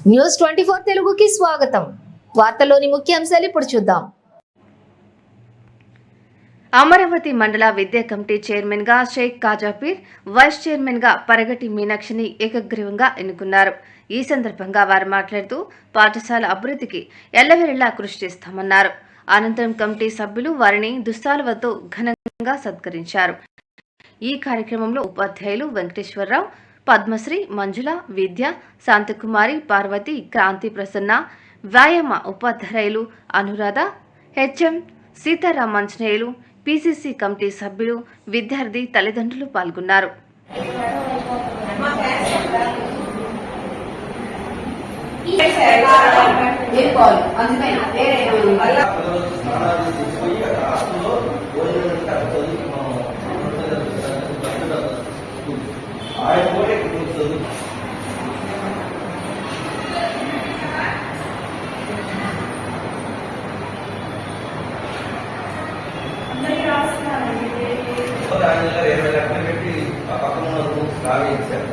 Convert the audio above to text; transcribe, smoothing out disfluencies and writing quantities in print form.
News 24 తెలుగుకి స్వాగతం. వార్తల్లోని ముఖ్యాంశాలు ఇప్పుడు చూద్దాం. అమరావతి మండల విద్యా కమిటీ చైర్మన్ గా షేక్ కాజాపీర్, వైస్ చైర్మన్ గా పరగటి మీనాక్షిని ఏకగ్రీవంగా ఎన్నుకున్నారు. ఈ సందర్భంగా వారు మాట్లాడుతూ పాఠశాల అభివృద్ధికి ఎల్లవేళలా కృషి చేస్తామన్నారు. అనంతరం కమిటీ సభ్యులు వారిని దుస్తాలువతో ఘనంగా సత్కరించారు. ఈ కార్యక్రమంలో ఉపాధ్యాయులు వెంకటేశ్వరరావు, పద్మశ్రీ, మంజుల, విద్య, శాంతకుమారి, పార్వతి, క్రాంతి ప్రసన్న, వ్యాయామ ఉపాధ్యాయులు Anuradha, HM, Sitaram Anjaneyulu, PCC committee సభ్యులు, విద్యార్థి తల్లిదండ్రులు పాల్గొన్నారు. పెట్టి ఆ పక్కన ఉన్న రూమ్స్ ఖాళీ ఇచ్చారు.